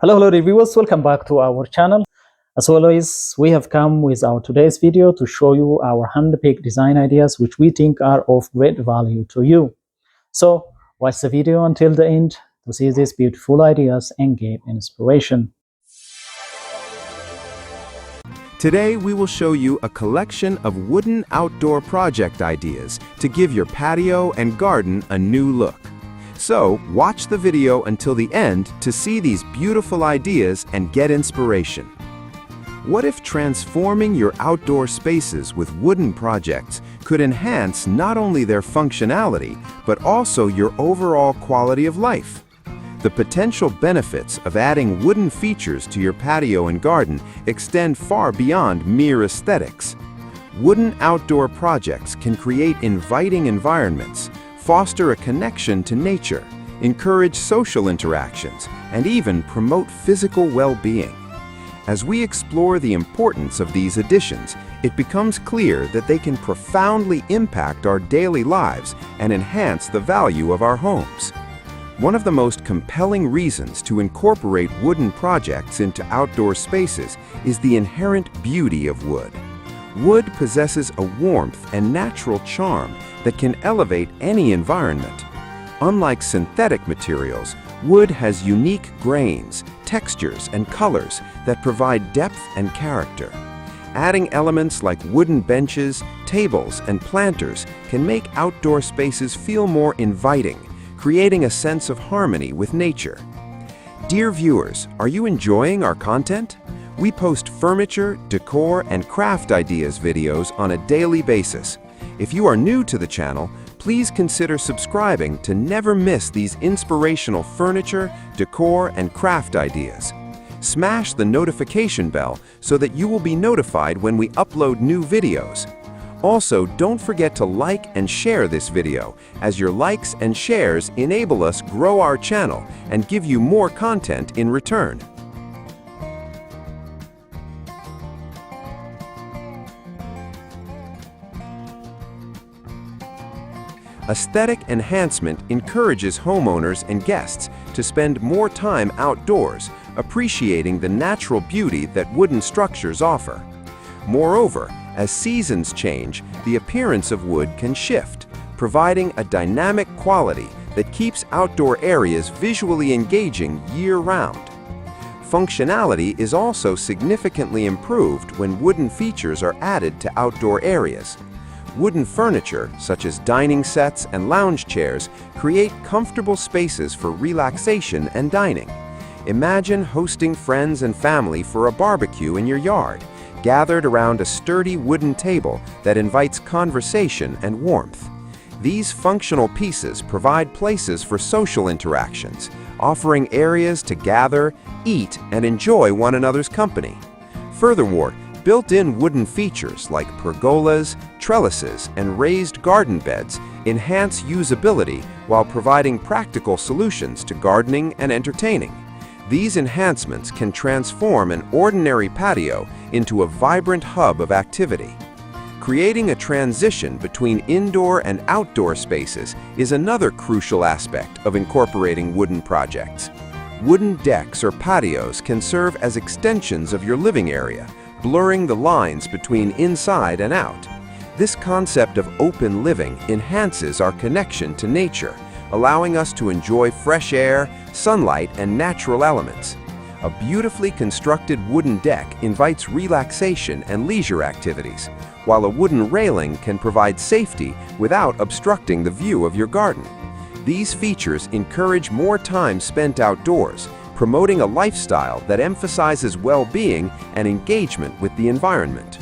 Hello reviewers, welcome back to our channel. As always, we have come with our today's video to show you our hand-picked design ideas which we think are of great value to you. So watch the video until the end to see these beautiful ideas and gain inspiration. Today we will show you a collection of wooden outdoor project ideas to give your patio and garden a new look. So, watch the video until the end to see these beautiful ideas and get inspiration. What if transforming your outdoor spaces with wooden projects could enhance not only their functionality, but also your overall quality of life? The potential benefits of adding wooden features to your patio and garden extend far beyond mere aesthetics. Wooden outdoor projects can create inviting environments, foster a connection to nature, encourage social interactions, and even promote physical well-being. As we explore the importance of these additions, it becomes clear that they can profoundly impact our daily lives and enhance the value of our homes. One of the most compelling reasons to incorporate wooden projects into outdoor spaces is the inherent beauty of wood. Wood possesses a warmth and natural charm that can elevate any environment. Unlike synthetic materials, wood has unique grains, textures, and colors that provide depth and character. Adding elements like wooden benches, tables, and planters can make outdoor spaces feel more inviting, creating a sense of harmony with nature. Dear viewers, are you enjoying our content? We post furniture, decor, and craft ideas videos on a daily basis. If you are new to the channel, please consider subscribing to never miss these inspirational furniture, decor, and craft ideas. Smash the notification bell so that you will be notified when we upload new videos. Also, don't forget to like and share this video, as your likes and shares enable us grow our channel and give you more content in return. Aesthetic enhancement encourages homeowners and guests to spend more time outdoors, appreciating the natural beauty that wooden structures offer. Moreover, as seasons change, the appearance of wood can shift, providing a dynamic quality that keeps outdoor areas visually engaging year-round. Functionality is also significantly improved when wooden features are added to outdoor areas. Wooden furniture, such as dining sets and lounge chairs, create comfortable spaces for relaxation and dining. Imagine hosting friends and family for a barbecue in your yard, gathered around a sturdy wooden table that invites conversation and warmth. These functional pieces provide places for social interactions, offering areas to gather, eat, and enjoy one another's company. Furthermore, built-in wooden features like pergolas, trellises, and raised garden beds enhance usability while providing practical solutions to gardening and entertaining. These enhancements can transform an ordinary patio into a vibrant hub of activity. Creating a transition between indoor and outdoor spaces is another crucial aspect of incorporating wooden projects. Wooden decks or patios can serve as extensions of your living area, blurring the lines between inside and out. This concept of open living enhances our connection to nature, allowing us to enjoy fresh air, sunlight, and natural elements. A beautifully constructed wooden deck invites relaxation and leisure activities, while a wooden railing can provide safety without obstructing the view of your garden. These features encourage more time spent outdoors, promoting a lifestyle that emphasizes well-being and engagement with the environment.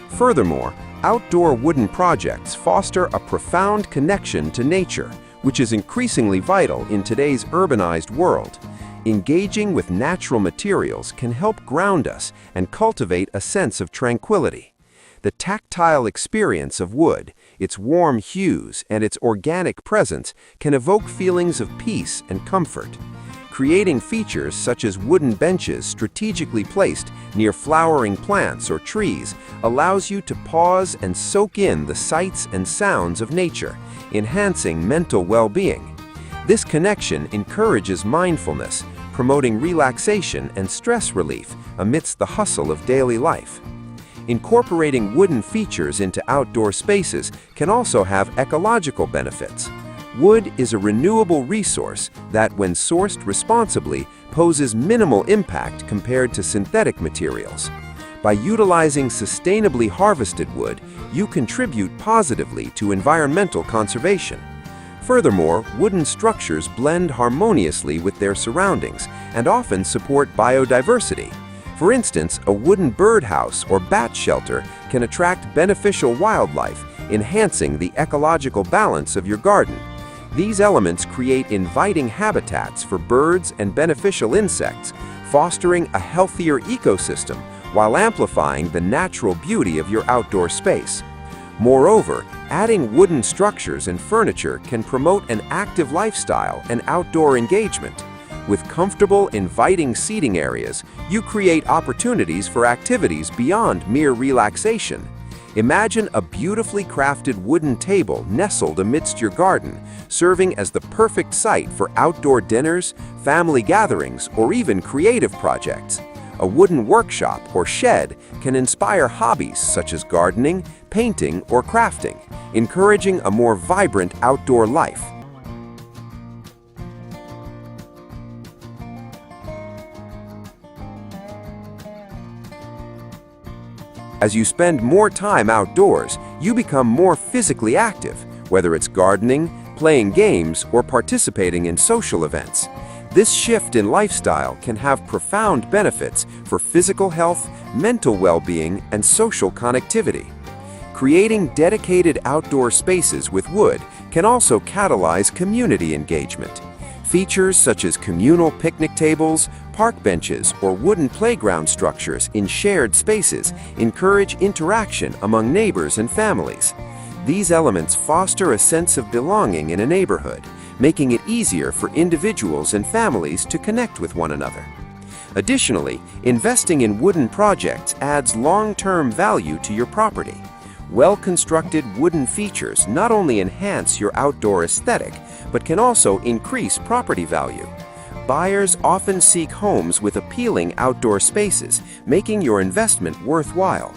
Furthermore, outdoor wooden projects foster a profound connection to nature, which is increasingly vital in today's urbanized world. Engaging with natural materials can help ground us and cultivate a sense of tranquility. The tactile experience of wood, its warm hues, and its organic presence can evoke feelings of peace and comfort. Creating features such as wooden benches strategically placed near flowering plants or trees allows you to pause and soak in the sights and sounds of nature, enhancing mental well-being. This connection encourages mindfulness, promoting relaxation and stress relief amidst the hustle of daily life. Incorporating wooden features into outdoor spaces can also have ecological benefits. Wood is a renewable resource that, when sourced responsibly, poses minimal impact compared to synthetic materials. By utilizing sustainably harvested wood, you contribute positively to environmental conservation. Furthermore, wooden structures blend harmoniously with their surroundings and often support biodiversity. For instance, a wooden birdhouse or bat shelter can attract beneficial wildlife, enhancing the ecological balance of your garden. These elements create inviting habitats for birds and beneficial insects, fostering a healthier ecosystem while amplifying the natural beauty of your outdoor space. Moreover, adding wooden structures and furniture can promote an active lifestyle and outdoor engagement. With comfortable, inviting seating areas, you create opportunities for activities beyond mere relaxation. Imagine a beautifully crafted wooden table nestled amidst your garden, serving as the perfect site for outdoor dinners, family gatherings, or even creative projects. A wooden workshop or shed can inspire hobbies such as gardening, painting, or crafting, encouraging a more vibrant outdoor life. As you spend more time outdoors, you become more physically active, whether it's gardening, playing games, or participating in social events. This shift in lifestyle can have profound benefits for physical health, mental well-being, and social connectivity. Creating dedicated outdoor spaces with wood can also catalyze community engagement. Features such as communal picnic tables, park benches, or wooden playground structures in shared spaces encourage interaction among neighbors and families. These elements foster a sense of belonging in a neighborhood, making it easier for individuals and families to connect with one another. Additionally, investing in wooden projects adds long-term value to your property. Well-constructed wooden features not only enhance your outdoor aesthetic, but can also increase property value. Buyers often seek homes with appealing outdoor spaces, making your investment worthwhile.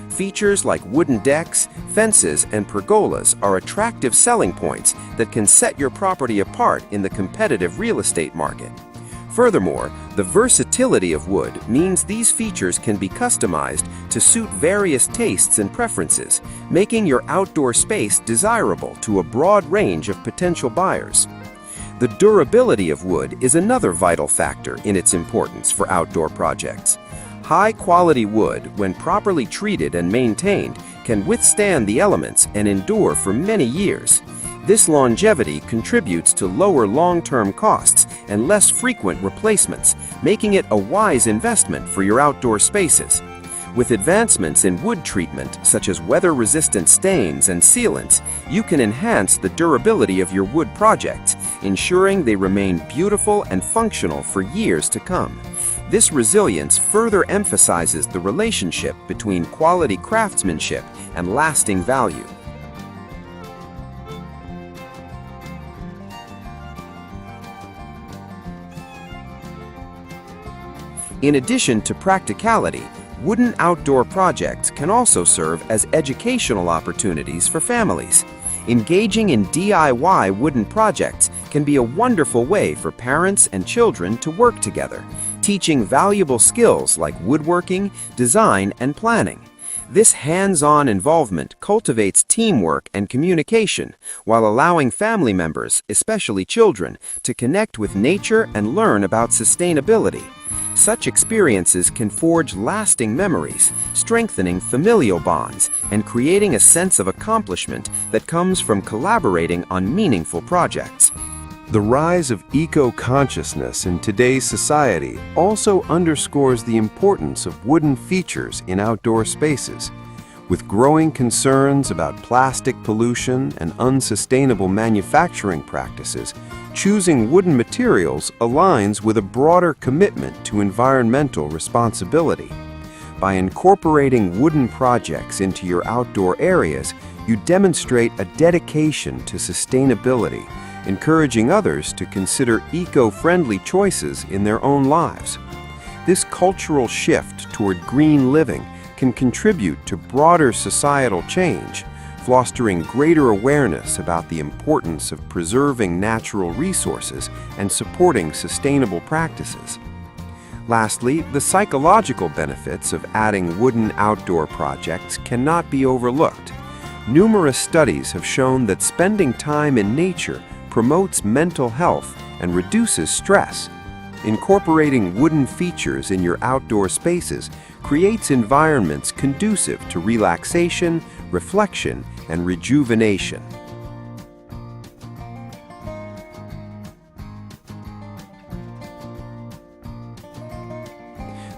Features like wooden decks, fences, and pergolas are attractive selling points that can set your property apart in the competitive real estate market. Furthermore, the versatility of wood means these features can be customized to suit various tastes and preferences, making your outdoor space desirable to a broad range of potential buyers. The durability of wood is another vital factor in its importance for outdoor projects. High-quality wood, when properly treated and maintained, can withstand the elements and endure for many years. This longevity contributes to lower long-term costs and less frequent replacements, making it a wise investment for your outdoor spaces. With advancements in wood treatment, such as weather-resistant stains and sealants, you can enhance the durability of your wood projects, ensuring they remain beautiful and functional for years to come. This resilience further emphasizes the relationship between quality craftsmanship and lasting value. In addition to practicality, wooden outdoor projects can also serve as educational opportunities for families. Engaging in DIY wooden projects can be a wonderful way for parents and children to work together, teaching valuable skills like woodworking, design, and planning. This hands-on involvement cultivates teamwork and communication while allowing family members, especially children, to connect with nature and learn about sustainability. Such experiences can forge lasting memories, strengthening familial bonds, and creating a sense of accomplishment that comes from collaborating on meaningful projects. The rise of eco-consciousness in today's society also underscores the importance of wooden features in outdoor spaces. With growing concerns about plastic pollution and unsustainable manufacturing practices, choosing wooden materials aligns with a broader commitment to environmental responsibility. By incorporating wooden projects into your outdoor areas, you demonstrate a dedication to sustainability, encouraging others to consider eco-friendly choices in their own lives. This cultural shift toward green living can contribute to broader societal change, fostering greater awareness about the importance of preserving natural resources and supporting sustainable practices. Lastly, the psychological benefits of adding wooden outdoor projects cannot be overlooked. Numerous studies have shown that spending time in nature promotes mental health and reduces stress. Incorporating wooden features in your outdoor spaces creates environments conducive to relaxation, reflection, and rejuvenation.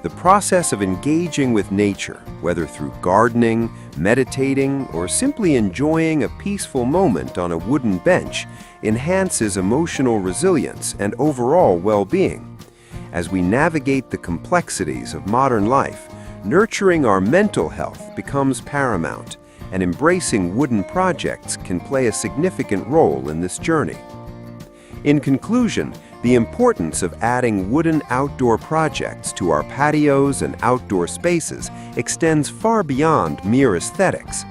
The process of engaging with nature, whether through gardening, meditating, or simply enjoying a peaceful moment on a wooden bench, enhances emotional resilience and overall well-being. As we navigate the complexities of modern life, nurturing our mental health becomes paramount, and embracing wooden projects can play a significant role in this journey. In conclusion, the importance of adding wooden outdoor projects to our patios and outdoor spaces extends far beyond mere aesthetics.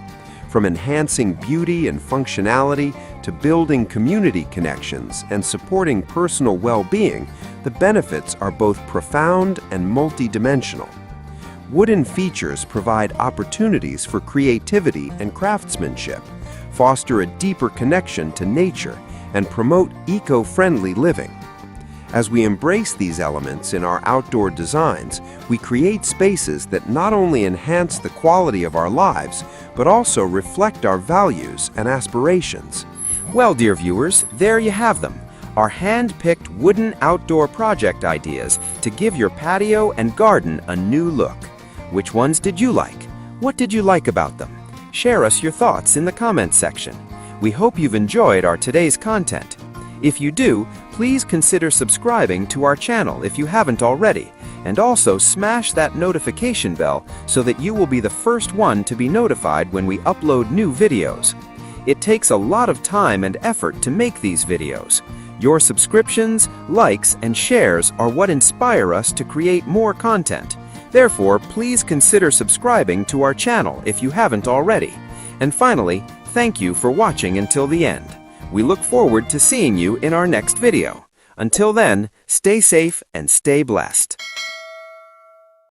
From enhancing beauty and functionality to building community connections and supporting personal well-being, the benefits are both profound and multidimensional. Wooden features provide opportunities for creativity and craftsmanship, foster a deeper connection to nature, and promote eco-friendly living. As we embrace these elements in our outdoor designs, we create spaces that not only enhance the quality of our lives, but also reflect our values and aspirations. Well, dear viewers, there you have them, our hand-picked wooden outdoor project ideas to give your patio and garden a new look. Which ones did you like? What did you like about them? Share us your thoughts in the comments section. We hope you've enjoyed our today's content. If you do, please consider subscribing to our channel if you haven't already, and also smash that notification bell so that you will be the first one to be notified when we upload new videos. It takes a lot of time and effort to make these videos. Your subscriptions, likes, and shares are what inspire us to create more content. Therefore, please consider subscribing to our channel if you haven't already. And finally, thank you for watching until the end. We look forward to seeing you in our next video. Until then, stay safe and stay blessed.